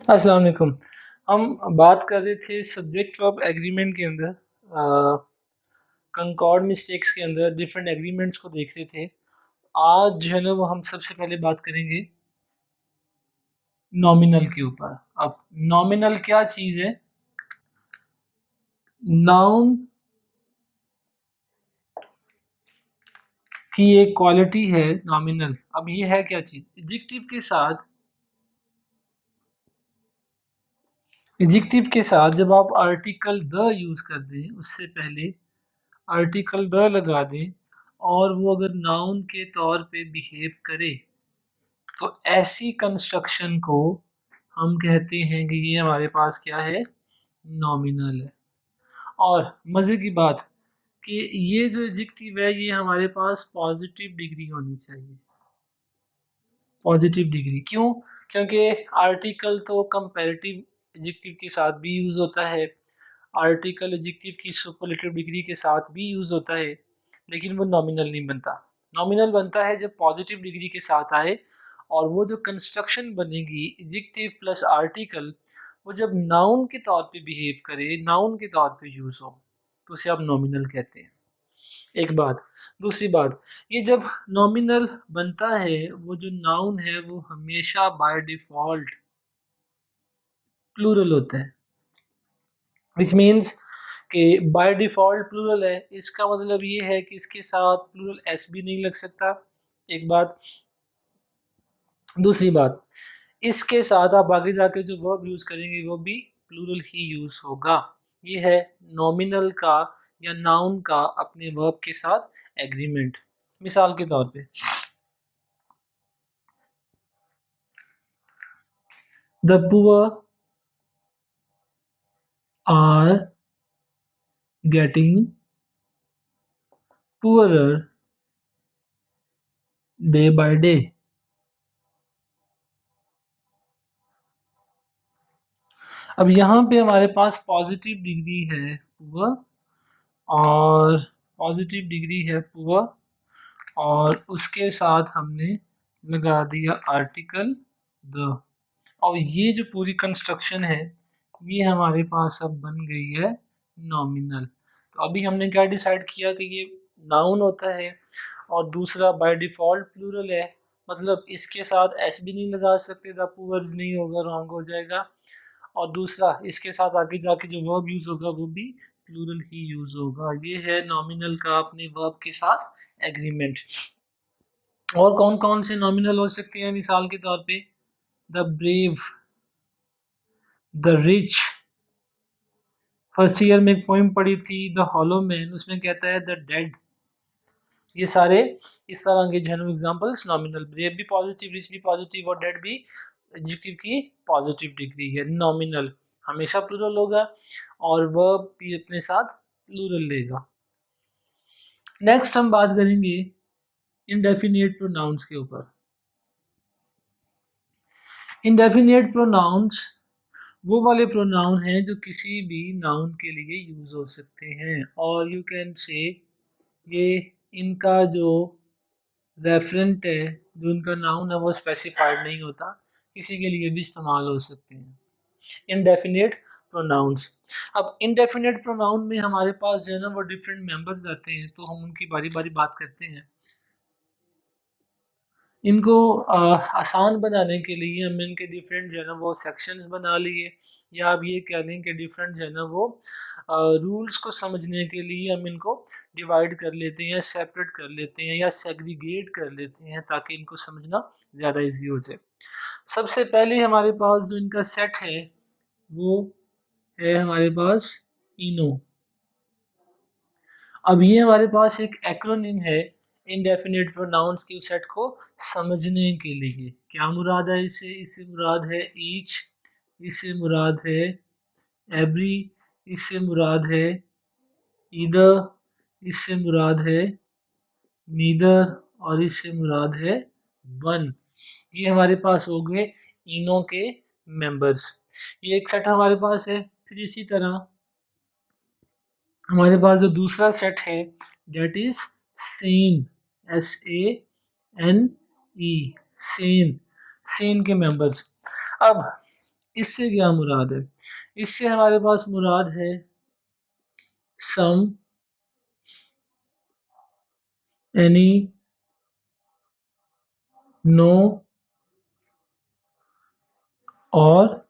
अस्सलाम वालेकुम। हम बात कर रहे थे सब्जेक्ट ऑफ एग्रीमेंट के अंदर कंकॉर्ड मिस्टेक्स के अंदर डिफरेंट एग्रीमेंट्स को देख रहे थे। आज जो है ना वो हम सबसे पहले बात करेंगे नॉमिनल के ऊपर। अब नॉमिनल क्या चीज़ है? नाउन की एक क्वालिटी है नॉमिनल। अब ये है क्या चीज़? एडजेक्टिव के साथ जब आप आर्टिकल द यूज़ कर दें, उससे पहले आर्टिकल द लगा दें और वो अगर नाउन के तौर पे बिहेव करे, तो ऐसी कंस्ट्रक्शन को हम कहते हैं कि ये हमारे पास क्या है? नॉमिनल है। और मज़े की बात कि ये जो एडजेक्टिव है ये हमारे पास पॉजिटिव डिग्री होनी चाहिए। पॉजिटिव डिग्री क्यों? क्योंकि आर्टिकल तो कंपैरेटिव एडजेक्टिव के साथ भी यूज़ होता है, आर्टिकल एडजेक्टिव की सुपरलेटिव डिग्री के साथ भी यूज़ होता है, लेकिन वो नॉमिनल नहीं बनता। नॉमिनल बनता है जब पॉजिटिव डिग्री के साथ आए और वो जो कंस्ट्रक्शन बनेगी एडजेक्टिव प्लस आर्टिकल, वो जब नाउन के तौर पे बिहेव करे, नाउन के तौर पे यूज़ हो, तो उसे आप नॉमिनल कहते हैं। एक बात। दूसरी बात, ये जब नॉमिनल बनता है, वो जो नाउन है वो हमेशा बाय डिफ़ॉल्ट प्लूरल होता है। व्हिच मीन्स कि बाय डिफ़ॉल्ट प्लूरल है, इसका मतलब ये है कि इसके साथ प्लूरल एस भी नहीं लग सकता, एक बात। दूसरी बात, इसके साथ आप आगे जाके जो वर्ब यूज़ करेंगे वो भी प्लूरल ही यूज़ होगा। ये है नॉमिनल का या नाउन का अपने वर्ब के साथ एग्रीमेंट। मिसाल के तौर पे the poor are getting poorer day by day. अब यहाँ पे हमारे पास पॉजिटिव डिग्री है पुअर और पॉजिटिव डिग्री है पुअर और उसके साथ हमने लगा दिया आर्टिकल द, और ये जो पूरी कंस्ट्रक्शन है ये हमारे पास अब बन गई है नॉमिनल। तो अभी हमने क्या डिसाइड किया कि ये नाउन होता है और दूसरा बाय डिफ़ॉल्ट प्लूरल है, मतलब इसके साथ एस भी नहीं लगा सकते, द पुअर्स नहीं होगा, रॉन्ग हो जाएगा। और दूसरा इसके साथ आगे जाके जो वर्ब यूज़ होगा वो भी प्लूरल ही यूज़ होगा। ये है नॉमिनल का अपने वर्ब के साथ एग्रीमेंट। और कौन कौन से नॉमिनल हो सकते हैं? मिसाल के तौर पे the brave, the rich. First year में एक पोइम पढ़ी थी द हॉलो मैन, उसमें कहता है द डेड। ये सारे इस तरह के जनरल एग्जांपल्स नॉमिनल। ब्रेव भी पॉजिटिव, रिच भी पॉजिटिव और डेड भी एडजेक्टिव की पॉजिटिव डिग्री है। नॉमिनल हमेशा प्लूरल होगा और वर्ब भी अपने साथ प्लूरल लेगा। नेक्स्ट हम बात करेंगे इंडेफिनिट प्रोनाउंस के ऊपर। इंडेफिनिट प्रोनाउंस वो वाले प्रोनाउन हैं जो किसी भी नाउन के लिए यूज़ हो सकते हैं, और यू कैन से ये इनका जो रेफरेंट है, जो इनका नाउन है वो स्पेसिफाइड नहीं होता, किसी के लिए भी इस्तेमाल हो सकते हैं इनडेफिनेट प्रोनाउंस। अब इनडेफिनेट प्रोनाउन में हमारे पास जो है ना वो डिफरेंट मेंबर्स आते हैं, तो हम उनकी बारी बारी बात करते हैं। इनको आसान बनाने के लिए हम इनके डिफरेंट जो है ना वो सेक्शंस बना लिए, या आप ये कह लें कि डिफरेंट जो है ना वो रूल्स को समझने के लिए हम इनको डिवाइड कर लेते हैं, सेपरेट कर लेते हैं या सेग्रीगेट कर लेते हैं, ताकि इनको समझना ज़्यादा इजी हो जाए। सबसे पहले हमारे पास जो इनका सेट है वो है हमारे पास इनो। अब ये हमारे पास एक एक्रोनिम है इनडेफिनिट प्रोनाउंस के सेट को समझने के लिए। क्या मुराद है इससे? इससे मुराद है ईच, इससे मुराद है एवरी, इससे मुराद है ईदर, इससे मुराद है नीदर और इससे मुराद है वन। ये हमारे पास हो गए इनो के मेंबर्स। ये एक सेट हमारे पास है। फिर इसी तरह हमारे पास जो दूसरा सेट है that is sane, SANE, sane, sane के मेंबर्स। अब इससे क्या मुराद है? इससे हमारे पास मुराद है सम, एनी, नो और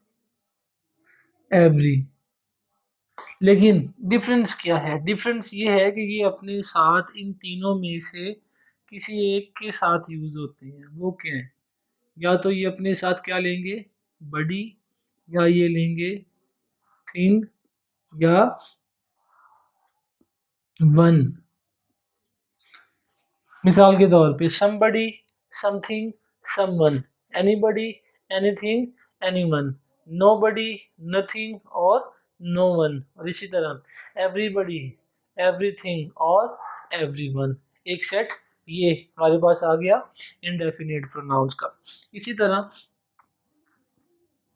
एवरी। लेकिन डिफरेंस क्या है? डिफरेंस ये है कि ये अपने साथ इन तीनों में से किसी एक के साथ यूज होते हैं। वो क्या है? या तो ये अपने साथ क्या लेंगे, बडी, या ये लेंगे थिंग, या वन। मिसाल के तौर पे somebody, something, someone, anybody, anything, anyone, nobody, nothing और no one। और इसी तरह everybody, everything और everyone। एक सेट ये हमारे पास आ गया indefinite pronouns का। इसी तरह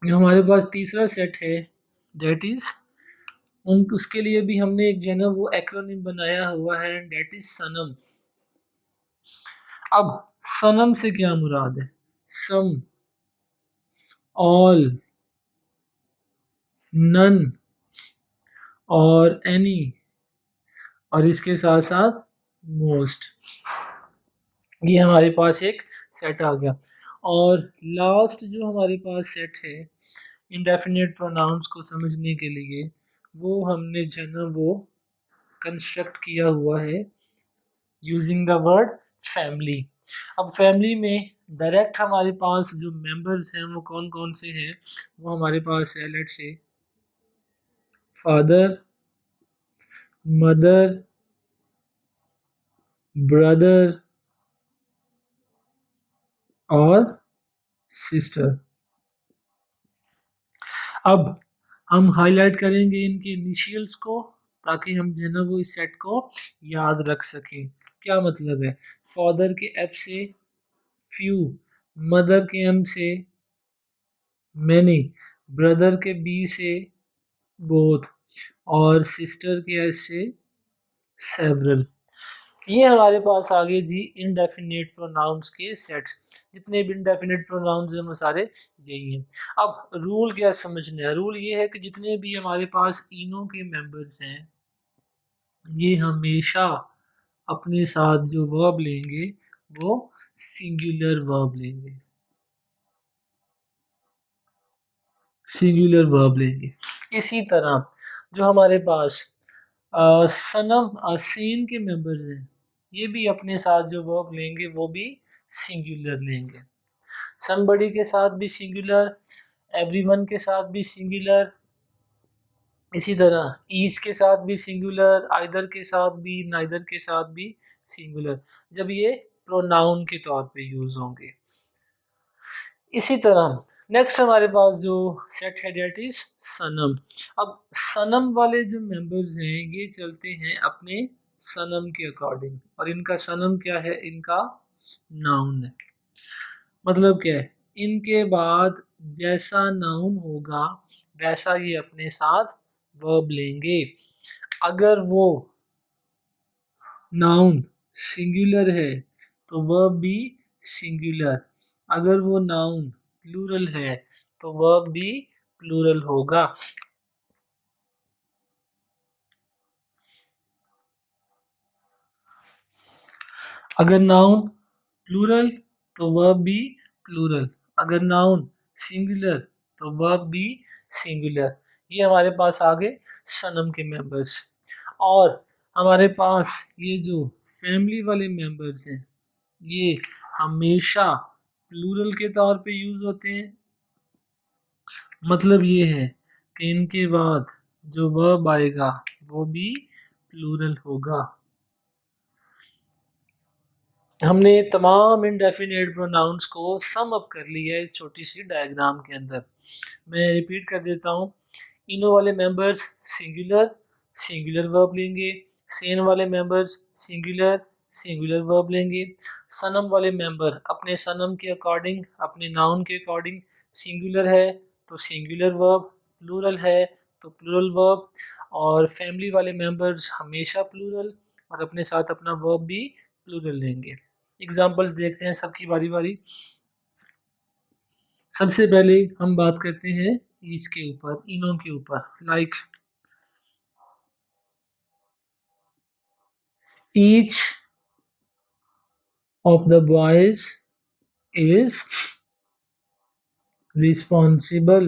जो हमारे पास तीसरा सेट है that is, उसके लिए भी हमने एक जो है ना वो एक्रोनिम बनाया हुआ है, that is सनम। अब सनम से क्या मुराद है? सम, ऑल, नन और एनी और इसके साथ साथ मोस्ट। ये हमारे पास एक सेट आ गया। और लास्ट जो हमारे पास सेट है इंडेफिनिट प्रोनाउंस को समझने के लिए, वो हमने जो है ना वो कंस्ट्रक्ट किया हुआ है यूजिंग द वर्ड फैमिली। अब फैमिली में डायरेक्ट हमारे पास जो मेंबर्स हैं वो कौन कौन से हैं? वो हमारे पास है, let's say father, mother, brother और सिस्टर। अब हम हाईलाइट करेंगे इनके इनिशियल्स को ताकि हम जो है ना वो इस सेट को याद रख सकें। क्या मतलब है? फादर के एफ से फ्यू, मदर के एम से मैनी, ब्रदर के बी से बोथ और सिस्टर के एस से सेवरल। ये हमारे पास आ गए जी इनडेफिनेट प्रोनाउंस के सेट्स। जितने भी इनडेफिनेट प्रोनाउंस हैं वो सारे यही हैं। अब रूल क्या समझना है? रूल ये है कि जितने भी हमारे पास इनो के मेंबर्स हैं ये हमेशा अपने साथ जो वर्ब लेंगे वो सिंगुलर वर्ब लेंगे, सिंगुलर वर्ब लेंगे। इसी तरह जो हमारे पास सनम सीन के मेंबर्स हैं ये भी अपने साथ जो वर्ब लेंगे वो भी सिंगुलर लेंगे। समबडी के साथ भी सिंगुलर, एवरीवन के साथ भी सिंगुलर, इसी तरह ईच के साथ भी सिंगुलर, आइदर के साथ भी, नाइदर के साथ भी सिंगुलर, जब ये प्रोनाउन के तौर पे यूज होंगे। इसी तरह नेक्स्ट हमारे पास जो सेट है डेट इज सनम। अब सनम वाले जो मेंबर्स हैं ये चलते हैं अपने सनम के अकॉर्डिंग, और इनका सनम क्या है? इनका नाउन है। मतलब क्या है? इनके बाद जैसा नाउन होगा वैसा ये अपने साथ वर्ब लेंगे। अगर वो नाउन सिंगुलर है तो वर्ब भी सिंगुलर, अगर वो नाउन प्लूरल है तो वर्ब भी प्लूरल होगा। अगर नाउन प्लूरल तो वर्ब भी प्लूरल, अगर नाउन सिंगुलर तो वर्ब भी सिंगुलर। ये हमारे पास आ गए सनम के मेंबर्स। और हमारे पास ये जो फैमिली वाले मेंबर्स हैं ये हमेशा प्लूरल के तौर पे यूज होते हैं। मतलब ये है कि इनके बाद जो वर्ब आएगा वो भी प्लूरल होगा। हमने तमाम इनडेफिनेट प्रोनाउंस को सम अप कर लिया है इस छोटी सी डायग्राम के अंदर। मैं रिपीट कर देता हूँ। इनो वाले मेंबर्स सिंगुलर, सिंगुलर वर्ब लेंगे। सेन वाले मेंबर्स सिंगुलर, सिंगुलर वर्ब लेंगे। सनम वाले मेंबर अपने सनम के अकॉर्डिंग, अपने नाउन के अकॉर्डिंग, सिंगुलर है तो सिंगुलर वर्ब, प्लूरल है तो प्लूरल वर्ब। और फैमिली वाले मेंबर्स हमेशा प्लूरल और अपने साथ अपना वर्ब भी प्लूरल लेंगे। एग्जाम्पल्स देखते हैं सबकी बारी बारी। सबसे पहले हम बात करते हैं इसके ऊपर, इनों के ऊपर, like each of the boys is responsible.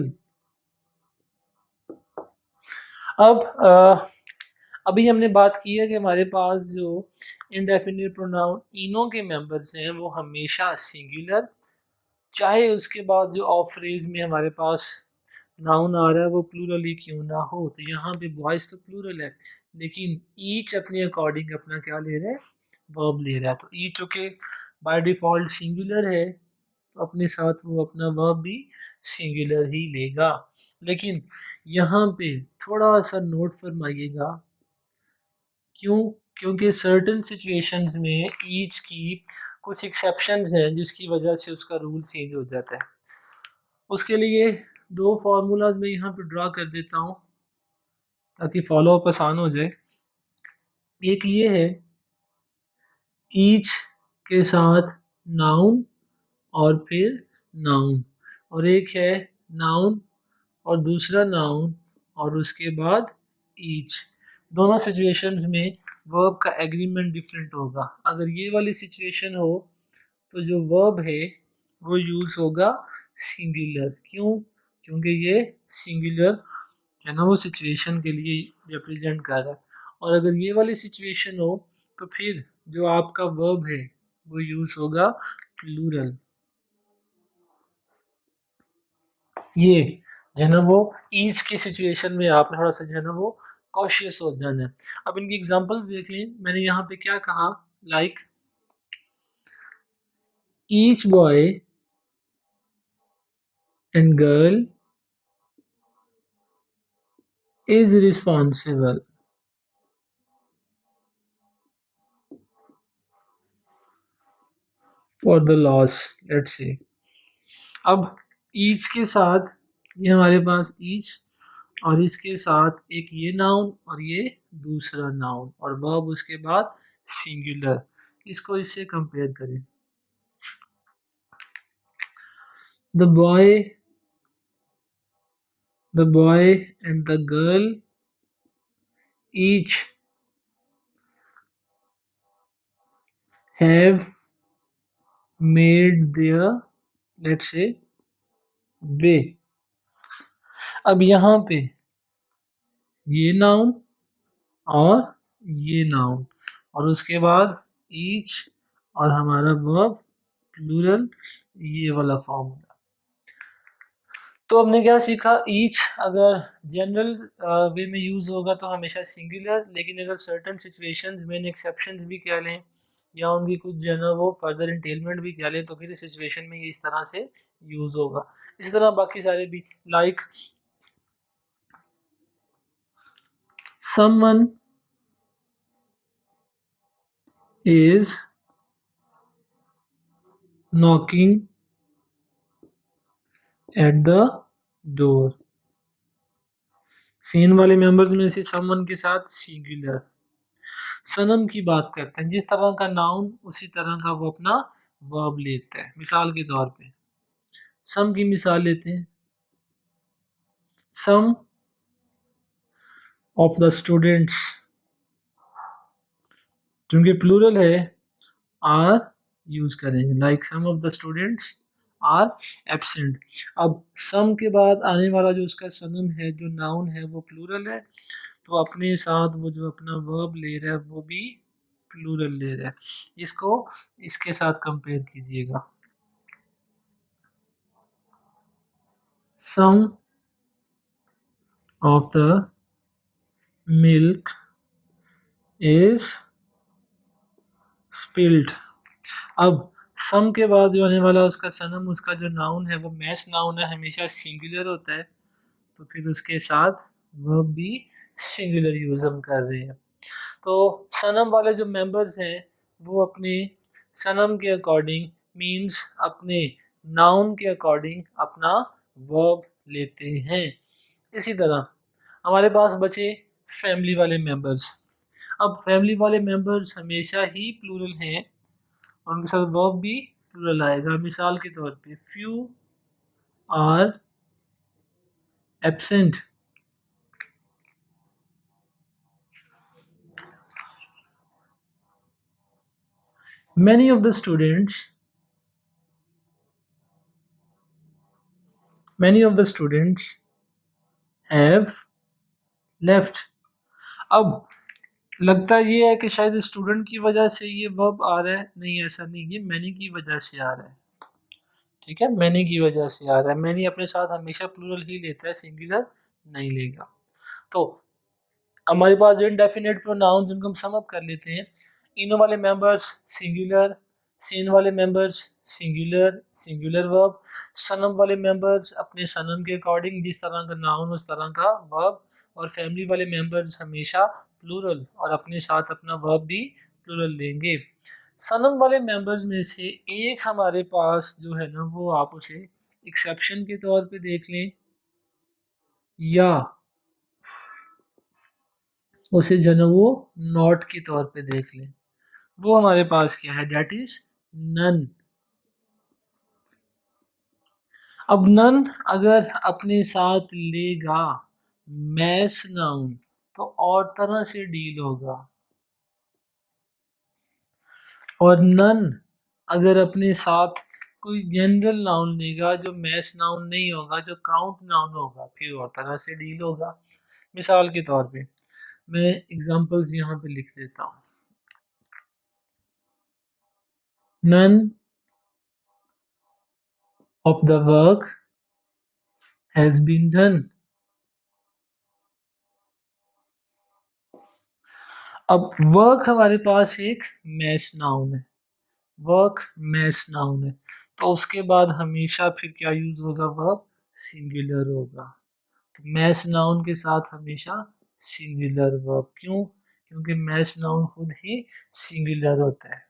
अब अभी हमने बात की है कि हमारे पास जो इंडेफिनिट प्रोनाउन इनो के मेंबर्स हैं वो हमेशा सिंगुलर, चाहे उसके बाद जो ऑफ फ्रेज में हमारे पास नाउन आ रहा है वो प्लूरल ही क्यों ना हो। तो यहाँ पे बॉयज तो प्लूरल है, लेकिन ईच अपने अकॉर्डिंग अपना क्या ले रहा है, वर्ब ले रहा है। तो ईच चूँकि बाय डिफ़ॉल्ट सिंगुलर है तो अपने साथ वो अपना वर्ब भी सिंगुलर ही लेगा। लेकिन यहाँ पे थोड़ा सा नोट फरमाइएगा, क्यों? क्योंकि सर्टेन सिचुएशंस में ईच की कुछ एक्सेप्शंस हैं जिसकी वजह से उसका रूल चेंज हो जाता है। उसके लिए दो फार्मूलाज मैं यहाँ पे ड्रा कर देता हूँ ताकि फॉलो अप आसान हो जाए। एक ये है ईच के साथ नाउन और फिर नाउन, और एक है नाउन और दूसरा नाउन और उसके बाद ईच। दोनों सिचुएशंस में वर्ब का एग्रीमेंट डिफरेंट होगा। अगर ये वाली सिचुएशन हो तो जो वर्ब है वो यूज़ होगा सिंगुलर। क्यों? क्योंकि ये सिंगुलर है ना, वो सिचुएशन के लिए रिप्रेजेंट कर रहा है। और अगर ये वाली सिचुएशन हो तो फिर जो आपका वर्ब है वो यूज़ होगा प्लूरल। ये जो है ना वो ईच की सिचुएशन में आपने थोड़ा सा जो है ना वो कॉशियस हो जाना है। अब इनकी एग्जांपल्स देख लें। मैंने यहाँ पे क्या कहा, like each boy and girl is responsible for the loss, let's say। अब ईच के साथ ये हमारे पास ईच और इसके साथ एक ये नाउन और ये दूसरा नाउन और वर्ब उसके बाद सिंगुलर। इसको इससे कंपेयर करें। The boy and the girl each have made their, let's say, way। अब यहाँ पे ये नाउन और ये नाउन और उसके बाद ईच और हमारा वर्ब प्लूरल, ये वाला फॉर्मूला। तो हमने क्या सीखा, ईच अगर जनरल वे में यूज़ होगा तो हमेशा सिंगुलर, लेकिन अगर सर्टेन सिचुएशंस में एक्सेप्शंस भी कह लें या उनकी कुछ जो है ना वो फर्दर इंटेलमेंट भी कह लें तो फिर इस सिचुएशन में ये इस तरह से यूज़ होगा। इसी तरह बाकी सारे भी, like someone is knocking at the door। Seen वाले मेंबर्स में से समवन के साथ सिंगुलर। सनम की बात करते हैं, जिस तरह का नाउन उसी तरह का वो अपना वर्ब लेता है। मिसाल के तौर पे सम की मिसाल लेते हैं। सम ऑफ द स्टूडेंट्स, क्योंकि प्लूरल है आर यूज करेंगे, like some of the students are absent. अब सम के बाद आने वाला जो उसका सनम है जो नाउन है वो प्लूरल है, तो अपने साथ वो जो अपना वर्ब ले रहा है वो भी प्लूरल ले रहा है। इसको इसके साथ कंपेयर कीजिएगा। Some of the milk is spilled. अब सम के बाद जो आने वाला उसका सनम, उसका जो नाउन है वो मैस नाउन है, हमेशा सिंगुलर होता है, तो फिर उसके साथ वर्ब भी सिंगुलर यूज हम कर रहे हैं। तो सनम वाले जो मेंबर्स हैं वो अपने सनम के अकॉर्डिंग मींस अपने नाउन के अकॉर्डिंग अपना वर्ब लेते हैं। इसी तरह हमारे पास बचे फैमिली वाले मेंबर्स। अब फैमिली वाले मेंबर्स हमेशा ही प्लूरल हैं और उनके साथ वर्ब भी प्लूरल आएगा। मिसाल के तौर पे few are absent, many of the students have left. अब लगता ये है कि शायद स्टूडेंट की वजह से ये वर्ब आ रहा है, नहीं ऐसा नहीं, ये मैनी की वजह से आ रहा है। ठीक है, मैनी की वजह से आ रहा है। मैनी अपने साथ हमेशा प्लूरल ही लेता है, सिंगुलर नहीं लेगा। तो हमारे पास जो इंडेफिनेट प्रोनाउन जिनको हम सम अप कर लेते हैं, इनो वाले मेंबर्स सिंगुलर, सेन वाले मेंबर्स सिंगुलर, सिंगुलर वर्ब, सनम वाले मेंबर्स अपने सनम के अकॉर्डिंग जिस तरह का नाउन उस तरह का वर्ब, और फैमिली वाले मेंबर्स हमेशा प्लूरल और अपने साथ अपना वर्ब भी प्लूरल लेंगे। सनम वाले मेंबर्स में से एक हमारे पास जो है ना, वो आप उसे एक्सेप्शन के तौर पे देख लें या उसे जो है वो नॉट के तौर पे देख लें। वो हमारे पास क्या है, डेट इज नन। अब नन अगर अपने साथ लेगा मैस नाउन तो और तरह से डील होगा, और नन अगर अपने साथ कोई जनरल नाउन लेगा जो मैस नाउन नहीं होगा, जो काउंट नाउन होगा, फिर और तरह से डील होगा। मिसाल के तौर पे मैं एग्जांपल्स यहाँ पे लिख देता हूँ। None of the work has been done. अब वर्क हमारे पास एक मैस नाउन है, वर्क मैस नाउन है, तो उसके बाद हमेशा फिर क्या यूज होगा, वर्ब सिंगुलर होगा। तो मैस नाउन के साथ हमेशा सिंगुलर वर्ब, क्यों? क्योंकि मैस नाउन खुद ही सिंगुलर होता है।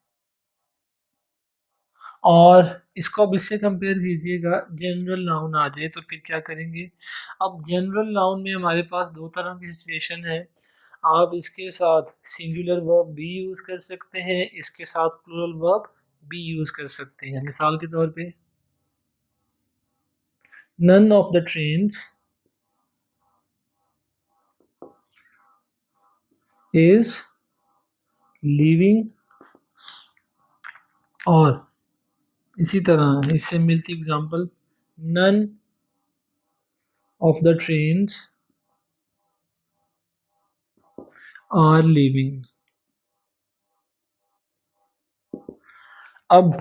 और इसको अब इससे कंपेयर कीजिएगा, जनरल नाउन आ जाए तो फिर क्या करेंगे। अब जनरल नाउन में हमारे पास दो तरह की सिचुएशन है, आप इसके साथ सिंगुलर वर्ब भी यूज कर सकते हैं, इसके साथ प्लूरल वर्ब भी यूज कर सकते हैं। मिसाल के तौर पे none of the trains is leaving, और इसी तरह इससे मिलती example none of the trains are leaving. अब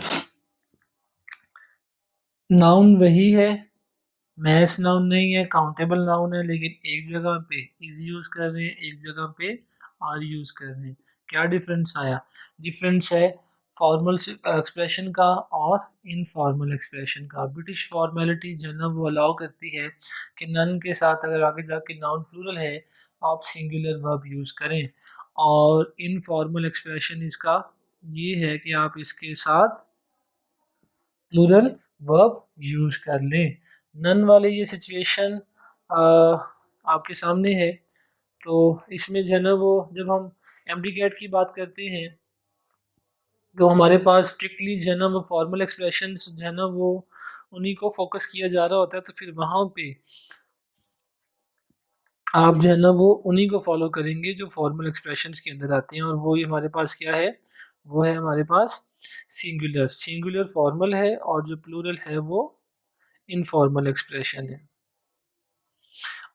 नाउन वही है, मैस नाउन नहीं है, काउंटेबल नाउन है, लेकिन एक जगह पे इज यूज कर रहे हैं, एक जगह पे आर यूज कर रहे हैं। क्या डिफरेंस आया? डिफरेंस है फॉर्मल एक्सप्रेशन का और इनफॉर्मल एक्सप्रेशन का। ब्रिटिश फॉर्मेलिटी जो है ना वो अलाउ करती है कि नन के साथ अगर आगे जाके नाउन प्लूरल है आप सिंगुलर वर्ब यूज करें, और इनफॉर्मल एक्सप्रेशन इसका ये है कि आप इसके साथ प्लूरल वर्ब यूज कर लें। नन वाले ये सिचुएशन आपके सामने है, तो इसमें जो है ना वो जब हम एम्प्लीकेट की बात करते हैं तो हमारे पास स्ट्रिक्टली जो है ना वो फॉर्मल एक्सप्रेशन जो है ना वो उन्हीं को फोकस किया जा रहा होता है, तो फिर वहाँ पे आप जो है ना वो उन्हीं को फॉलो करेंगे जो फॉर्मल एक्सप्रेशंस के अंदर आते हैं, और वो ही हमारे पास क्या है, वो है हमारे पास सिंगुलर। सिंगुलर फॉर्मल है और जो प्लूरल है वो इनफॉर्मल एक्सप्रेशन है।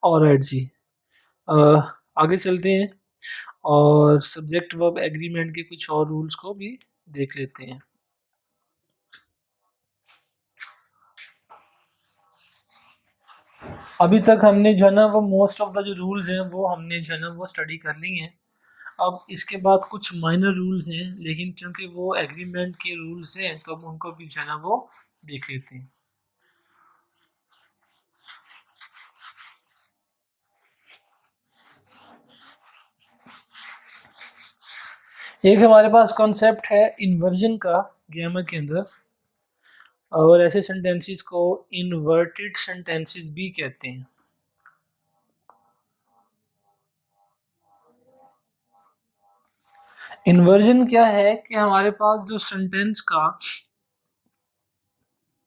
ऑलराइट जी, आगे चलते हैं और सब्जेक्ट वर्ब एग्रीमेंट के कुछ और रूल्स को भी देख लेते हैं। अभी तक हमने जो है ना वो मोस्ट ऑफ द जो रूल्स हैं वो हमने जो है ना वो स्टडी कर ली हैं। अब इसके बाद कुछ माइनर रूल्स हैं, लेकिन क्योंकि वो एग्रीमेंट के रूल्स हैं तो हम उनको भी जो है ना वो देख लेते हैं। एक हमारे पास कॉन्सेप्ट है इन्वर्जन का ग्रामर के अंदर, और ऐसे सेंटेंसेस को इन्वर्टेड सेंटेंसेस भी कहते हैं। इन्वर्जन क्या है कि हमारे पास जो सेंटेंस का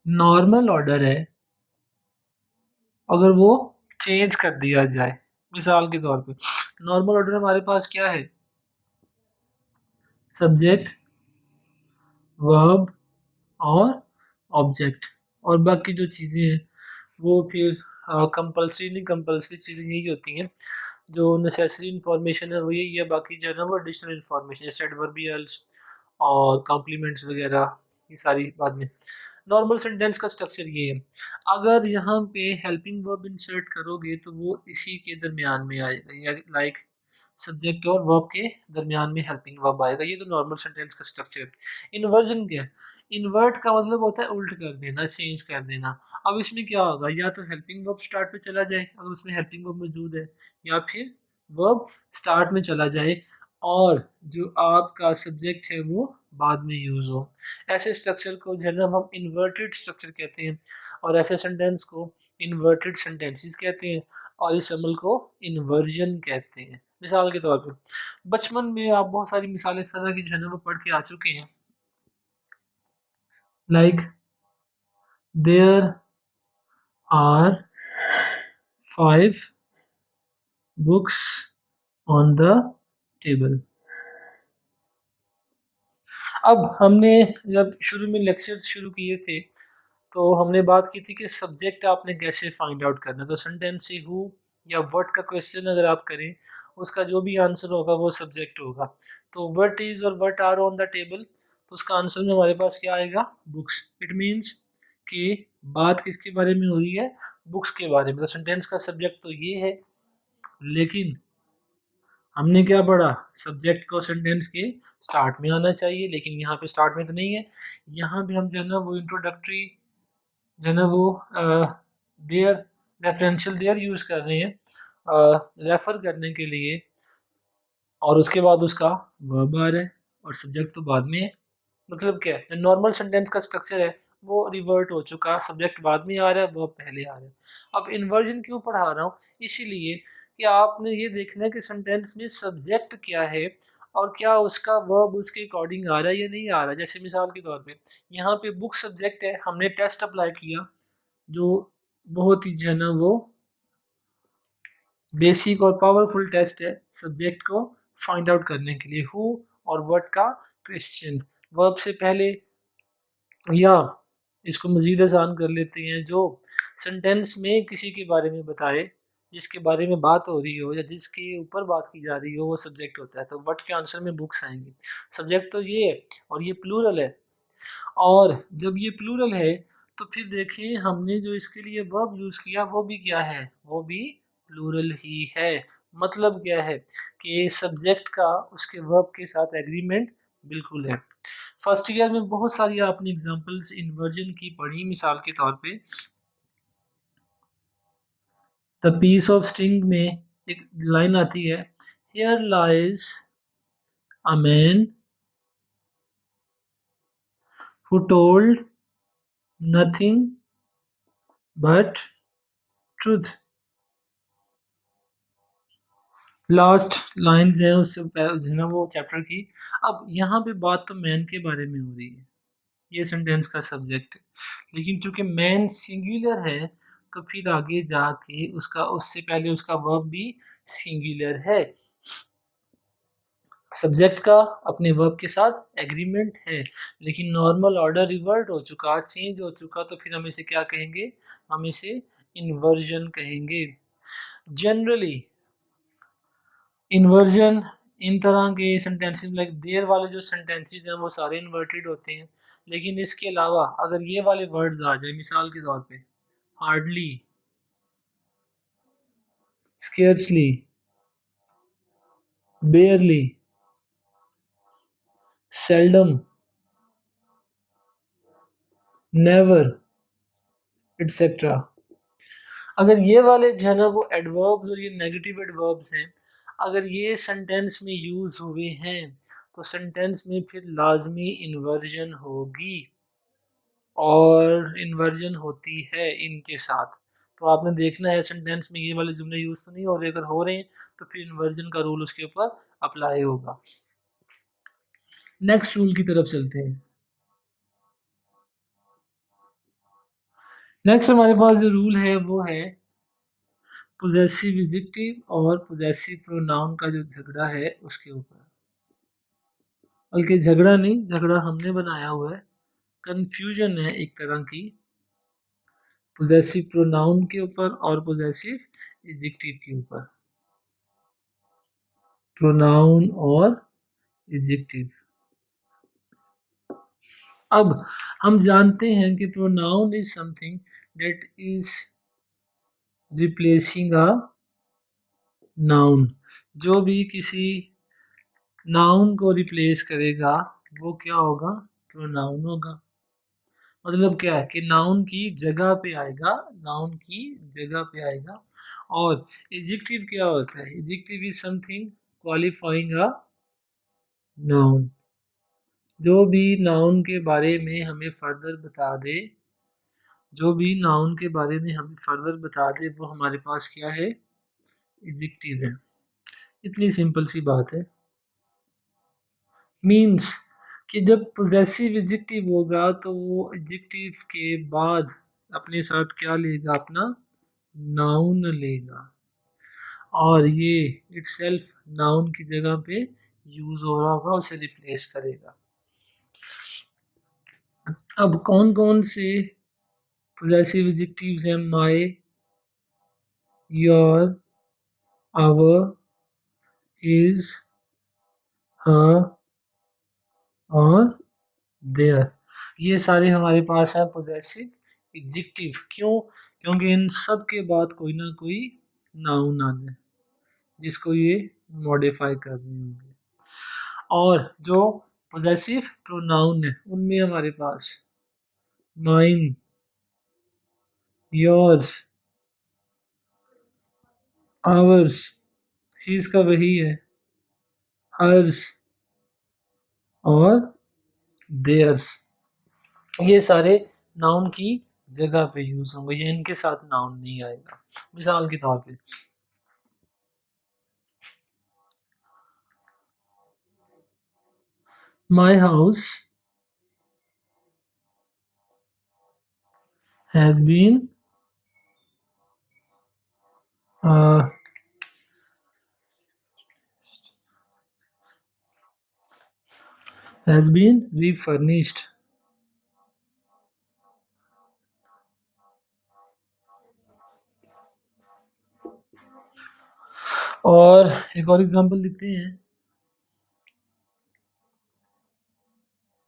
नॉर्मल ऑर्डर है अगर वो चेंज कर दिया जाए। मिसाल के तौर पे नॉर्मल ऑर्डर हमारे पास क्या है, सब्जेक्ट, वर्ब और ऑब्जेक्ट, और बाकी जो चीज़ें हैं वो फिर कंपल्सरी नहीं कंपल्सरी चीज़ें यही होती हैं, जो नेसेसरी इंफॉर्मेशन है वो यही है, बाकी जो है ना वो एडिशनल इंफॉर्मेशन जैसे एडवर्बियल्स और कॉम्प्लीमेंट्स वगैरह ये सारी बाद में। नॉर्मल सेंटेंस का स्ट्रक्चर ये है, अगर यहाँ पे हेल्पिंग वर्ब इंसर्ट करोगे तो वो इसी के दरमियान में आएगा, या लाइक सब्जेक्ट और वर्ब के दरमियान में हेल्पिंग वर्ब आएगा। ये तो नॉर्मल सेंटेंस का स्ट्रक्चर है। इन्वर्जन क्या है, इन्वर्ट का मतलब होता है उल्ट कर देना, चेंज कर देना। अब इसमें क्या होगा, या तो हेल्पिंग वर्ब स्टार्ट पे चला जाए अगर उसमें हेल्पिंग वर्ब मौजूद है, या फिर वर्ब स्टार्ट में चला जाए और जो आपका सब्जेक्ट है वो बाद में यूज़ हो। ऐसे स्ट्रक्चर को जनरल हम इन्वर्टेड स्ट्रक्चर कहते हैं, और ऐसे सेंटेंस को इन्वर्टेड सेंटेंसेस कहते हैं, और इस अमल को इन्वर्जन कहते हैं। मिसाल के तौर पर बचपन में आप बहुत सारी मिसालें इस तरह की जो है ना वो पढ़ के आ चुके हैं, like there are 5 books on the table. अब हमने जब शुरू में लेक्चर्स शुरू किए थे तो हमने बात की थी कि सब्जेक्ट आपने कैसे फाइंड आउट करना, तो सेंटेंस से हु या व्हाट का क्वेश्चन अगर आप करें उसका जो भी आंसर होगा वो सब्जेक्ट होगा। तो व्हाट इज़ और what are on the table, तो उसका आंसर में हमारे पास क्या आएगा, बुक्स। इट मीन्स कि बात किसके बारे में हो रही है, बुक्स के बारे में। तो सेंटेंस का सब्जेक्ट तो ये है, लेकिन हमने क्या पढ़ा, सब्जेक्ट को सेंटेंस के स्टार्ट में आना चाहिए, लेकिन यहाँ पे स्टार्ट में तो नहीं है। यहाँ भी हम जो है ना वो इंट्रोडक्टरी जो है ना वो देयर रेफरेंशियल देयर यूज़ कर रहे हैं रेफर करने के लिए, और उसके बाद उसका वर्ब आ रहा है और सब्जेक्ट तो बाद में है। मतलब क्या है, नॉर्मल सेंटेंस का स्ट्रक्चर है वो रिवर्ट हो चुका, सब्जेक्ट बाद में आ रहा है वर्ब पहले आ रहा है। अब इन्वर्जन क्यों पढ़ा रहा हूँ, इसीलिए कि आपने ये देखना है कि सेंटेंस में सब्जेक्ट क्या है और क्या उसका वर्ब उसके अकॉर्डिंग आ रहा है या नहीं आ रहा है। जैसे मिसाल के तौर पे यहाँ पे बुक सब्जेक्ट है, हमने टेस्ट अप्लाई किया जो बहुत ही जो है ना वो बेसिक और पावरफुल टेस्ट है सब्जेक्ट को फाइंड आउट करने के लिए। हु और व्हाट का क्वेश्चन वर्ब से पहले, या इसको मज़ीद आसान कर लेते हैं, जो सेंटेंस में किसी के बारे में बताए, जिसके बारे में बात हो रही हो या जिसके ऊपर बात की जा रही हो वो सब्जेक्ट होता है। तो व्हाट के आंसर में बुक्स आएंगे। सब्जेक्ट तो ये है और ये प्लूरल है, और जब ये प्लूरल है तो फिर देखिए हमने जो इसके लिए वर्ब यूज़ किया वो भी क्या है, वो भी प्लूरल ही है। मतलब क्या है कि सब्जेक्ट का उसके वर्ब के साथ एग्रीमेंट बिल्कुल है। फर्स्ट ईयर में बहुत सारी आपने एग्जांपल्स इन्वर्जन की पढ़ी। मिसाल के तौर पे द पीस ऑफ स्ट्रिंग में एक लाइन आती है, here lies a man who told nothing but truth. Last lines हैं उससे जो है ना वो चैप्टर की। अब यहाँ पे बात तो मैन के बारे में हो रही है, ये सेंटेंस का सब्जेक्ट है, लेकिन चूंकि मैन सिंगुलर है तो फिर आगे जाके उसका उससे पहले उसका वर्ब भी सिंगुलर है। सब्जेक्ट का अपने वर्ब के साथ एग्रीमेंट है, लेकिन नॉर्मल ऑर्डर रिवर्ट हो चुका, चेंज हो चुका, तो फिर हम इसे क्या कहेंगे, हम इसे इन्वर्जन कहेंगे। जनरली इन्वर्जन इन तरह के सेंटेंसेस लाइक देयर वाले जो सेंटेंसेस हैं वो सारे इन्वर्टेड होते हैं, लेकिन इसके अलावा अगर ये वाले वर्ड्स आ जाए, मिसाल के तौर पे hardly, scarcely, बेयरली, seldom, never, etcetera, अगर ये वाले जो है ना वो एडवर्ब्स और ये नेगेटिव एडवर्ब्स हैं, अगर ये सेंटेंस में यूज हुए हैं तो सेंटेंस में फिर लाजमी इन्वर्जन होगी, और इन्वर्जन होती है इनके साथ। तो आपने देखना है सेंटेंस में ये वाले जुमले यूज तो नहीं हो रहे, अगर हो रहे हैं तो फिर इन्वर्जन का रूल उसके ऊपर अप्लाई होगा। नेक्स्ट रूल की तरफ चलते हैं। नेक्स्ट हमारे पास जो रूल है वो है पोजेसिव एडजेक्टिव और पोजेसिव प्रोनाउन का जो झगड़ा है उसके ऊपर, बल्कि झगड़ा नहीं, झगड़ा हमने बनाया हुआ है, कंफ्यूजन है एक तरह की पोजेसिव प्रोनाउन के ऊपर और पोजेसिव एडजेक्टिव के ऊपर, प्रोनाउन और एडजेक्टिव। अब हम जानते हैं कि pronoun is something that is replacing a noun. जो भी किसी नाउन को रिप्लेस करेगा वो क्या होगा? प्रोनाउन होगा। मतलब क्या है कि नाउन की जगह पे आएगा, नाउन की जगह पे आएगा। और एडजेक्टिव क्या होता है? Adjective is something qualifying a noun. जो भी नाउन के बारे में हमें फर्दर बता दे, जो भी नाउन के बारे में हमें फर्दर बता दे, वो हमारे पास क्या है? एडजेक्टिव है। इतनी सिंपल सी बात है। मीन्स कि जब पोजेसिव एडजेक्टिव होगा तो वो एडजेक्टिव के बाद अपने साथ क्या लेगा? अपना नाउन लेगा, और ये इटसेल्फ नाउन की जगह पे यूज हो रहा होगा, उसे रिप्लेस करेगा। अब कौन कौन से पोजेसिव एडजेक्टिव्स हैं? माय, योर, आवर, इज, हर और देयर। ये सारे हमारे पास हैं पोजेसिव एडजेक्टिव। क्यों? क्योंकि इन सब के बाद कोई ना कोई नाउन आना है जिसको ये मॉडिफाई कर रहे होंगे। और जो पोजेसिव प्रोनाउन है उनमें हमारे पास माइन, योर्स, आवर्स, हीज का वही है, हर्स और देयर्स। ये सारे नाउन की जगह पे यूज होंगे, ये इनके साथ नाउन नहीं आएगा। मिसाल के तौर पे my house has been refurnished। और एक और एग्जांपल लिखते हैं,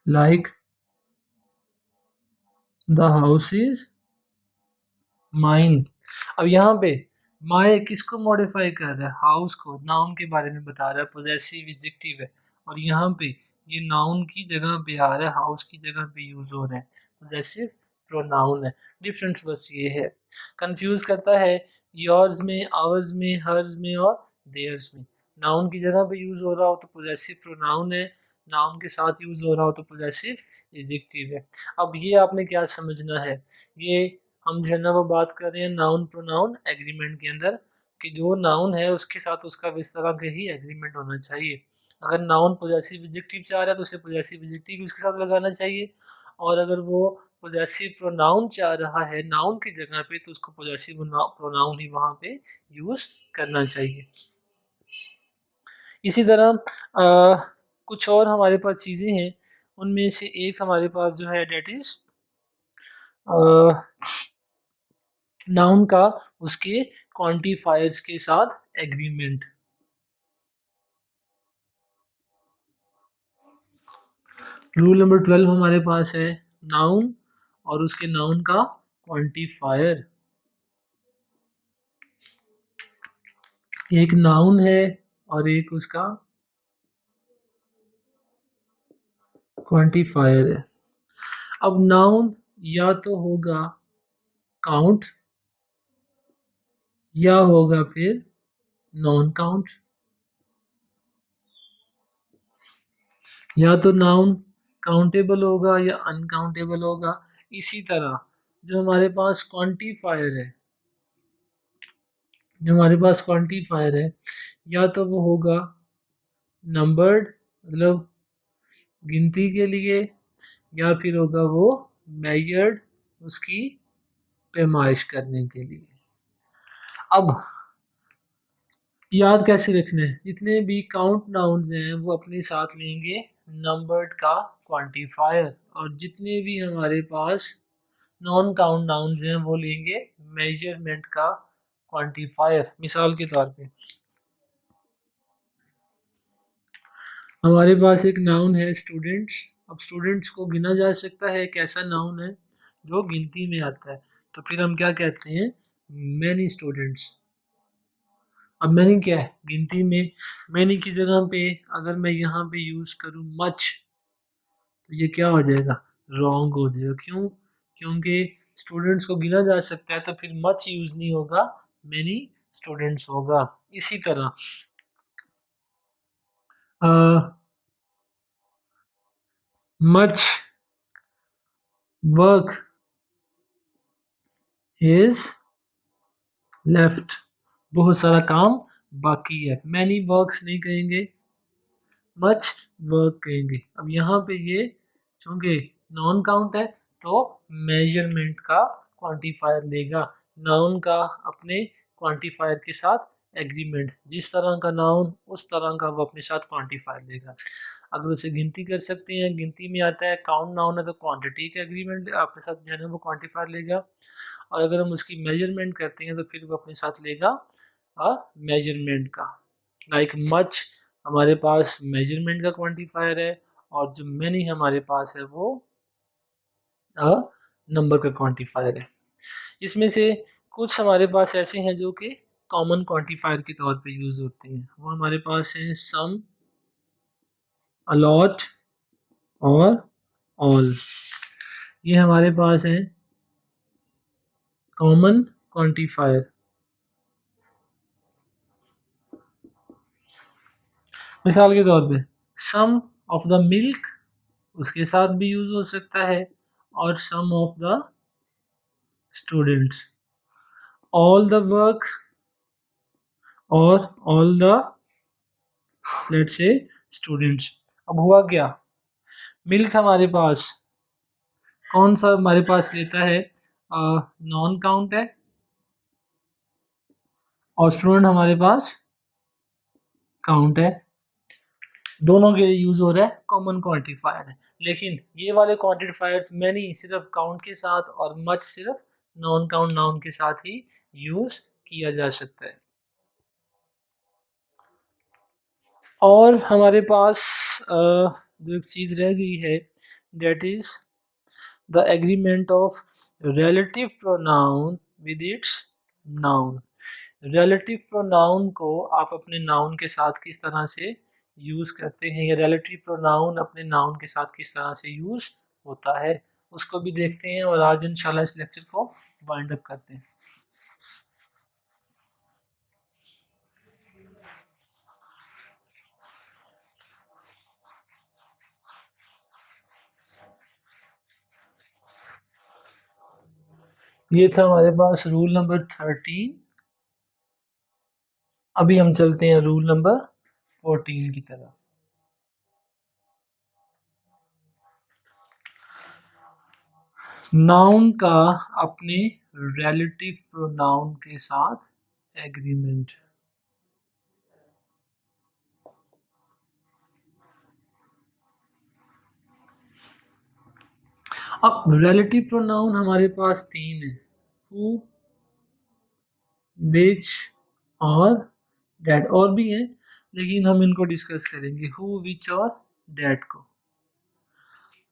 like the house is mine. अब यहाँ पे माय किसको मॉडिफाई कर रहा है? हाउस को, नाउन के बारे में बता रहा है, पोजेसिव एडजेक्टिव है। और यहाँ पे ये नाउन की जगह पे आ रहा है, हाउस की जगह पे यूज हो रहा है, पोजेसिव प्रोनाउन है। डिफरेंस बस ये है, कंफ्यूज करता है योर्स में, आवर्स में, हर्स में और देयर्स में। नाउन की जगह पे यूज हो रहा हो तो पोजेसिव प्रोनाउन है, नाउन के साथ यूज हो रहा हो तो पोजेसिव एडजेक्टिव है। अब ये आपने क्या समझना है, ये हम जो है ना वो बात कर रहे हैं नाउन प्रोनाउन एग्रीमेंट के अंदर, कि जो नाउन है उसके साथ उसका इस तरह के ही एग्रीमेंट होना चाहिए। अगर नाउन पोजेसिव एडजेक्टिव चाह रहा है तो उसे पोजेसिव एडजेक्टिव उसके साथ लगाना चाहिए, और अगर वो पोजेसिव प्रोनाउन चाह रहा है नाउन की जगह पे तो उसको पोजेसिव प्रोनाउन ही वहाँ पे यूज करना चाहिए। इसी तरह कुछ और हमारे पास चीज़ें हैं, उनमें से एक हमारे पास जो है डेट इज नाउन का उसके क्वांटिफायर्स के साथ एग्रीमेंट। रूल नंबर 12 हमारे पास है नाउन और उसके नाउन का क्वांटिफायर। एक नाउन है और एक उसका क्वांटिफायर है। अब नाउन या तो होगा काउंट या होगा फिर नॉन काउंट। या तो नाउन काउंटेबल होगा या अनकाउंटेबल होगा। इसी तरह जो हमारे पास क्वांटिफायर है, जो हमारे पास क्वांटिफायर है या तो वो होगा नंबर्ड, मतलब गिनती के लिए, या फिर होगा वो मेजर्ड, उसकी पैमाइश करने के लिए। अब याद कैसे रखना है, जितने भी काउंट नाउन्स हैं वो अपने साथ लेंगे नंबर्ड का क्वांटिफायर, और जितने भी हमारे पास नॉन काउंट नाउन्स हैं वो लेंगे मेजरमेंट का क्वांटिफायर। मिसाल के तौर पे हमारे पास एक नाउन है स्टूडेंट्स। अब स्टूडेंट्स को गिना जा सकता है, एक ऐसा नाउन है जो गिनती में आता है, तो फिर हम क्या कहते हैं, मैनी स्टूडेंट्स। अब मैनी क्या है, गिनती में। मैनी की जगह पे अगर मैं यहाँ पे यूज़ करूँ मच, तो ये क्या हो जाएगा, रॉन्ग हो जाएगा। क्यों? क्योंकि स्टूडेंट्स को गिना जा सकता है, तो फिर मच यूज़ नहीं होगा, मैनी स्टूडेंट्स होगा। इसी तरह मच वर्क इज लेफ्ट, बहुत सारा काम बाकी है। मैनी वर्क्स नहीं कहेंगे, मच वर्क कहेंगे। अब यहाँ पे ये चूंकि नॉन काउंट है, तो मेजरमेंट का क्वांटिफायर लेगा। नाउन का अपने क्वांटिफायर के साथ एग्रीमेंट, जिस तरह का नाउन उस तरह का वो अपने साथ क्वांटिफायर लेगा। अगर उसे गिनती कर सकते हैं, गिनती में आता है, काउंट नाउन है, तो क्वांटिटी का एग्रीमेंट अपने साथ जो है ना वो क्वांटिफायर लेगा। और अगर हम उसकी मेजरमेंट करते हैं, तो फिर वो अपने साथ लेगा मेजरमेंट का। लाइक मच हमारे पास मेजरमेंट का क्वांटिफायर है, और जो मैनी हमारे पास है वो नंबर का क्वांटिफायर है। इसमें से कुछ हमारे पास ऐसे हैं जो कि कॉमन क्वांटिफायर के तौर पे यूज़ होते हैं। वो हमारे पास हैं सम, अलॉट और ऑल। ये हमारे पास है कॉमन क्वांटिफायर। मिसाल के तौर पे सम ऑफ द मिल्क, उसके साथ भी यूज हो सकता है, और some of the students, all the work, और all the let's say students. अब हुआ क्या, मिल्क हमारे पास कौन सा हमारे पास लेता है, नॉन काउंट है, और स्टूडेंट हमारे पास काउंट है। दोनों के लिए यूज हो रहा है, कॉमन क्वांटिफायर है। लेकिन ये वाले क्वांटिफायर्स मैनी सिर्फ काउंट के साथ, और मच सिर्फ नॉन काउंट नाउन के साथ ही यूज किया जा सकता है। और हमारे पास जो एक चीज़ रह गई है, that is the agreement of relative pronoun with its noun. Relative pronoun को आप अपने नाउन के साथ किस तरह से यूज़ करते हैं, या रिलेटिव प्रोनाउन अपने नाउन के साथ किस तरह से यूज़ होता है, उसको भी देखते हैं। और आज इंशाल्लाह इस लेक्चर को वाइंड अप करते हैं। ये था हमारे पास रूल नंबर 13। अभी हम चलते हैं रूल नंबर 14 की तरफ। नाउन का अपने रिलेटिव प्रोनाउन के साथ एग्रीमेंट। अब रिलेटिव प्रोनाउन हमारे पास तीन है, हु, विच और डैट। और भी हैं, लेकिन हम इनको डिस्कस करेंगे, हु, विच और डैट को।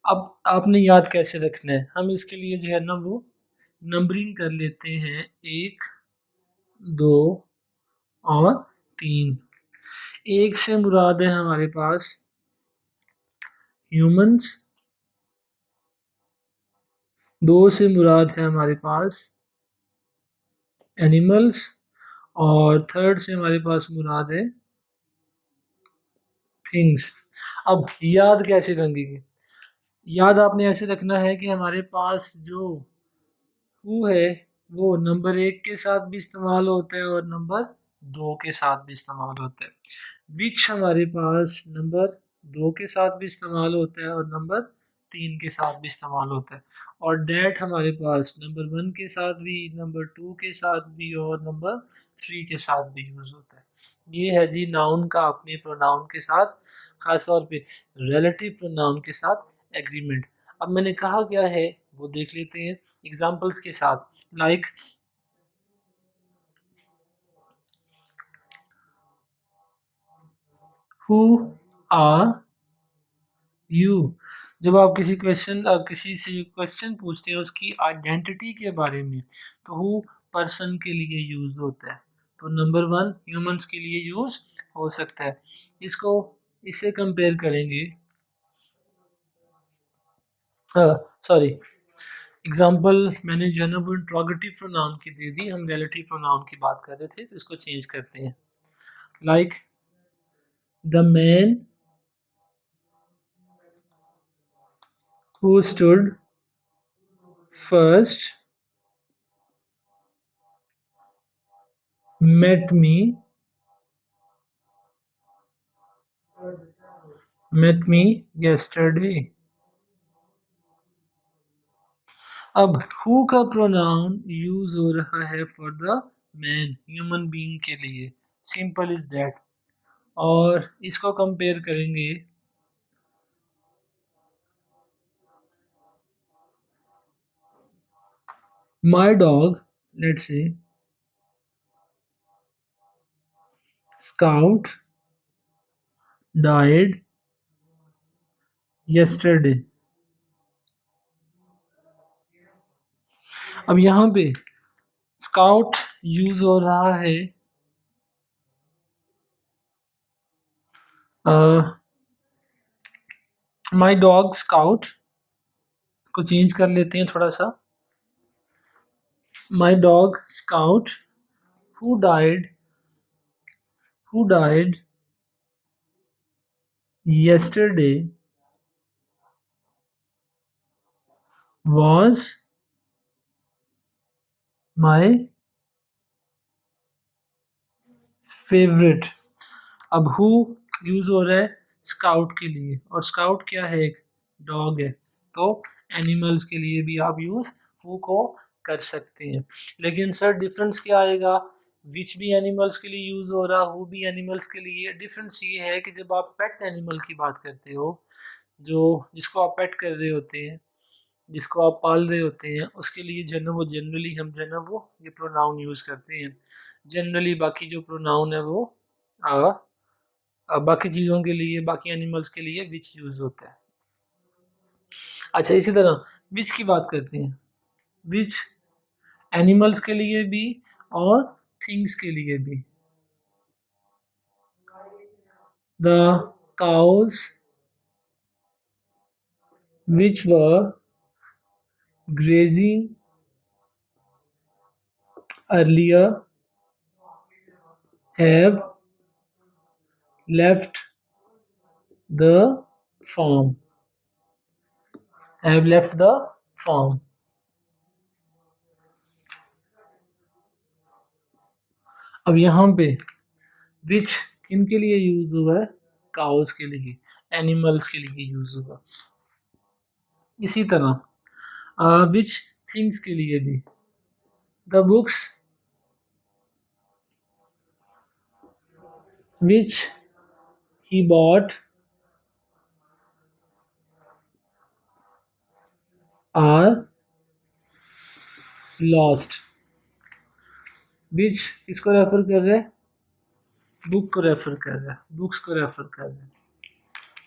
अब आपने याद कैसे रखना है, हम इसके लिए जो है ना वो नंबरिंग कर लेते हैं, 1, 2 और 3। 1 से मुराद है हमारे पास ह्यूमंस, 2 से मुराद है हमारे पास एनिमल्स, और 3rd से हमारे पास मुराद है थिंग्स। अब याद कैसे रखेंगे, याद आपने ऐसे रखना है कि हमारे पास जो हु है वो नंबर 1 के साथ भी इस्तेमाल होता है, और नंबर 2 के साथ भी इस्तेमाल होता है। विच हमारे पास नंबर 2 के साथ भी इस्तेमाल होता है, और नंबर 3 के साथ भी इस्तेमाल होता है। और डेट हमारे पास नंबर 1 के साथ भी, नंबर 2 के साथ भी और नंबर 3 के साथ भी यूज़ होता है। ये है जी नाउन का अपने प्रोनाउन के साथ, ख़ास तौर पे रिलेटिव प्रोनाउन के साथ एग्रीमेंट। अब मैंने कहा क्या है वो देख लेते हैं एग्जांपल्स के साथ। Like who are you. जब आप किसी से क्वेश्चन पूछते हैं उसकी आइडेंटिटी के बारे में, तो हु पर्सन के लिए यूज होता है। तो नंबर 1 ह्यूमंस के लिए यूज हो सकता है। इसको इससे कंपेयर करेंगे, सॉरी, एग्जाम्पल मैंने जो है ना वो इंट्रोगेटिव प्रोनाउन की दे दी, हम रिलेटिव प्रोनाउन की बात कर रहे थे, तो इसको चेंज करते हैं। Like the man who stood first met me yesterday। अब हु का प्रोनाउन यूज हो रहा है for the man, human being के लिए, सिंपल इज दैट। और इसको कंपेयर करेंगे my dog, let's say scout died yesterday। अब यहाँ पे स्काउट यूज हो रहा है माई डॉग स्काउट, को चेंज कर लेते हैं थोड़ा सा। My dog scout who died yesterday was my favorite। अब हु यूज हो रहा है स्काउट के लिए, और स्काउट क्या है, एक डॉग है, तो एनिमल्स के लिए भी आप यूज हु को कर सकते हैं। लेकिन सर डिफरेंस क्या आएगा, विच भी एनिमल्स के लिए यूज हो रहा, हु भी एनिमल्स के लिए। डिफरेंस ये है कि जब आप पेट एनिमल की बात करते हो, जो जिसको आप पेट कर रहे होते हैं, जिसको आप पाल रहे होते हैं, उसके लिए जो है ना वो जनरली हम जो है ना वो ये प्रोनाउन यूज़ करते हैं। जनरली बाकी जो प्रोनाउन है वो आ, बाकी चीज़ों के लिए, बाकी एनिमल्स के लिए विच यूज़ होता है। अच्छा, इसी तरह विच की बात करते हैं, विच एनिमल्स के लिए भी और थिंग्स के लिए भी। The cows which were grazing earlier have left the farm, have left the farm। अब यहाँ पे विच किन के लिए यूज हुआ है, काउस के लिए, एनिमल्स के लिए यूज हुआ। इसी तरह विच थिंग्स के लिए भी, the books which he bought are lost. Which किसको रेफर कर रहे हैं, बुक को रेफर कर रहा है, बुक्स को रेफर कर रहा है,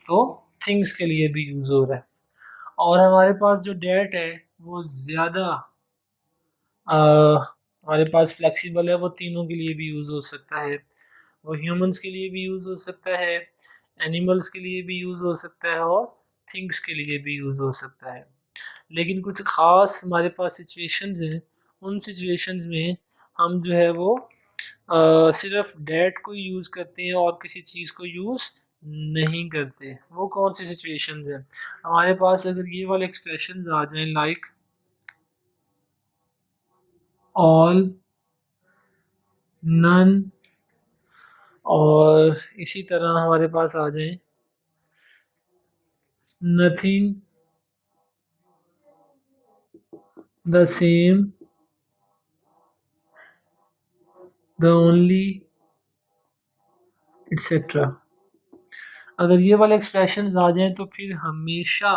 तो थिंग्स के लिए भी यूज हो रहा है। और हमारे पास जो डेट है वो ज़्यादा हमारे पास फ्लेक्सिबल है, वो तीनों के लिए भी यूज़ हो सकता है। वो ह्यूमंस के लिए भी यूज़ हो सकता है, एनिमल्स के लिए भी यूज़ हो सकता है, और थिंग्स के लिए भी यूज़ हो सकता है। लेकिन कुछ ख़ास हमारे पास सिचुएशंस हैं, उन सिचुएशंस में हम जो है वो सिर्फ डेट को यूज़ करते हैं और किसी चीज़ को यूज़ नहीं करते। वो कौन सी सिचुएशंस हैं, हमारे पास अगर ये वाले एक्सप्रेशंस आ जाएं, लाइक ऑल, नन, और इसी तरह हमारे पास आ जाए nothing, the same, the only, etc. अगर ये वाले एक्सप्रेशन आ जाएं तो फिर हमेशा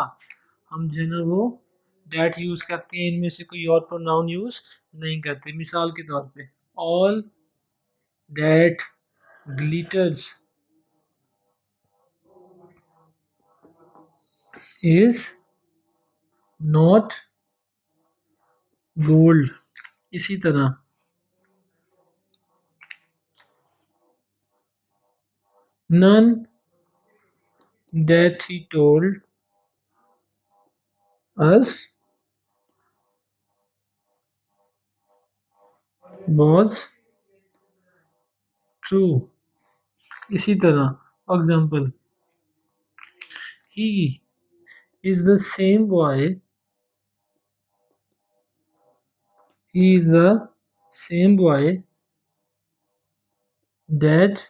हम जो है ना वो डैट यूज करते हैं, इनमें से कोई और प्रोनाउन यूज नहीं करते। मिसाल के तौर पे all that glitters is not gold. इसी तरह none that he told us was true। इसी तरह for example he is the same boy, he is the same boy that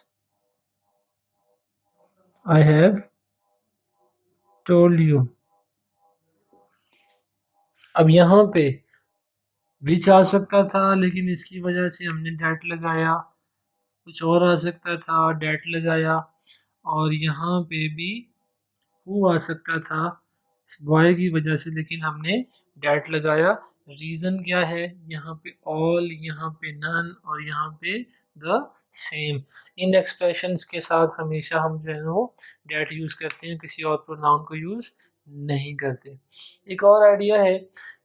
I have told you। अब यहाँ पे विच आ सकता था, लेकिन इसकी वजह से हमने डैट लगाया। कुछ और आ सकता था, डैट लगाया। और यहाँ पे भी हु आ सकता था बॉय की वजह से, लेकिन हमने डैट लगाया। रीज़न क्या है? यहाँ पे ऑल, यहाँ पे नन और यहाँ पे द सेम। इन एक्सप्रेशंस के साथ हमेशा हम जो है वो डैट यूज़ करते हैं, किसी और प्रोनाउन को यूज़ नहीं करते। एक और आइडिया है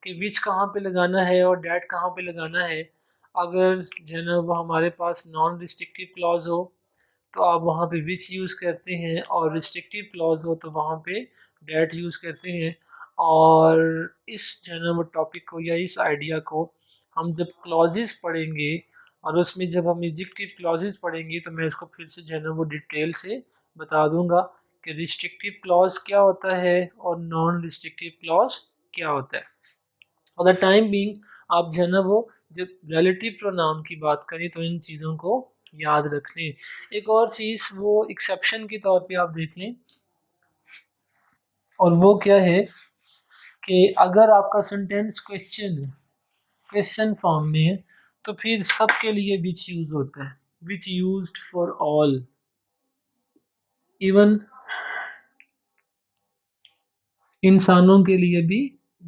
कि विच कहाँ पे लगाना है और डैट कहाँ पे लगाना है। अगर जो है ना वो हमारे पास नॉन रिस्ट्रिक्टिव क्लॉज हो तो आप वहाँ पे विच यूज़ करते हैं, और रिस्ट्रिक्टिव क्लॉज हो तो वहाँ पे डैट यूज़ करते हैं। और इस जो है ना वो टॉपिक को या इस आइडिया को हम जब क्लॉजेस पढ़ेंगे और उसमें जब हम एडजेक्टिव क्लॉजेस पढ़ेंगे तो मैं इसको फिर से जो है ना वो डिटेल से बता दूंगा कि रिस्ट्रिक्टिव क्लॉज क्या होता है और नॉन रिस्ट्रिक्टिव क्लॉज क्या होता है। फॉर द टाइम बीइंग आप जो है ना वो जब रिलेटिव प्रोनाउन की बात करें तो इन चीज़ों को याद रख लें। एक और चीज़ वो एक्सेप्शन के तौर पे आप देख लें, और वो क्या है कि अगर आपका सेंटेंस क्वेश्चन फॉर्म में है तो फिर सब के लिए विच यूज होता है, विच यूज्ड फॉर ऑल। इवन इंसानों के लिए भी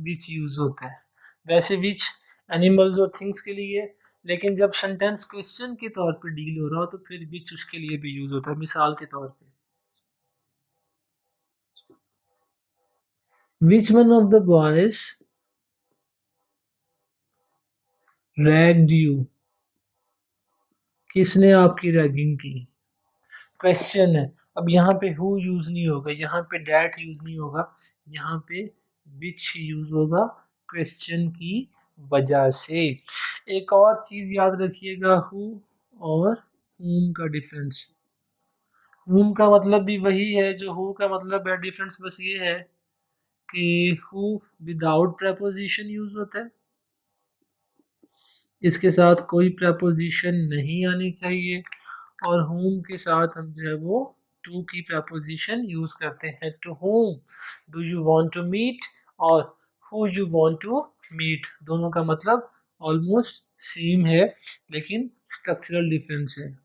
विच यूज होता है। वैसे विच एनिमल्स और थिंग्स के लिए, लेकिन जब सेंटेंस क्वेश्चन के तौर पे डील हो रहा हो तो फिर विच उसके लिए भी यूज होता है। मिसाल के तौर पे which one of the boys ragged you, किसने आपकी रैगिंग की। क्वेश्चन है। अब यहाँ पे हु यूज नहीं होगा, यहाँ पे डैट यूज नहीं होगा, यहाँ पे विच यूज होगा क्वेश्चन की वजह से। एक और चीज याद रखिएगा, हु और whom का डिफरेंस। whom का मतलब भी वही है जो हु का मतलब है, डिफरेंस बस ये है कि हु विदाउट प्रपोजिशन यूज होता है, इसके साथ कोई प्रपोजिशन नहीं आनी चाहिए, और whom के साथ हम जो है वो टू की प्रपोजिशन यूज करते हैं। To whom do you want to meet और who you want to meet, दोनों का मतलब ऑलमोस्ट सेम है, लेकिन स्ट्रक्चरल डिफरेंस है।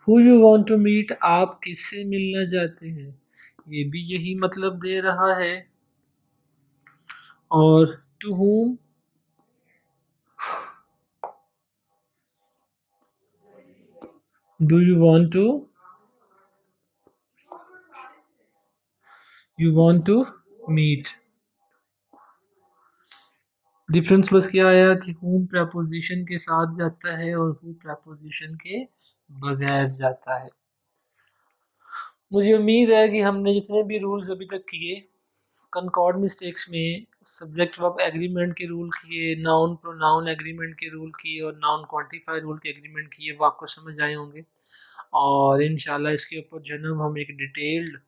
Who you want to meet, आप किससे मिलना चाहते हैं, ये भी यही मतलब दे रहा है। और to whom do you want to meet. Difference बस क्या आया कि whom प्रपोजिशन के साथ जाता है और who प्रपोजिशन के बगैर जाता है। मुझे उम्मीद है कि हमने जितने भी रूल्स अभी तक किए, कंकॉर्ड मिस्टेक्स में सब्जेक्ट वर्ब एग्रीमेंट के रूल किए, नाउन प्रोनाउन एग्रीमेंट के रूल किए और नाउन क्वांटिफाई रूल के एग्रीमेंट किए, वो आपको समझ आए होंगे। और इंशाल्लाह इसके ऊपर जो है ना हम एक डिटेल्ड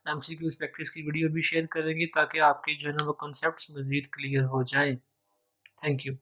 एमसीक्यूज प्रैक्टिस की वीडियो भी शेयर करेंगे ताकि आपके जो है ना वो कॉन्सेप्ट्स मज़ीद क्लियर हो जाए। Thank you.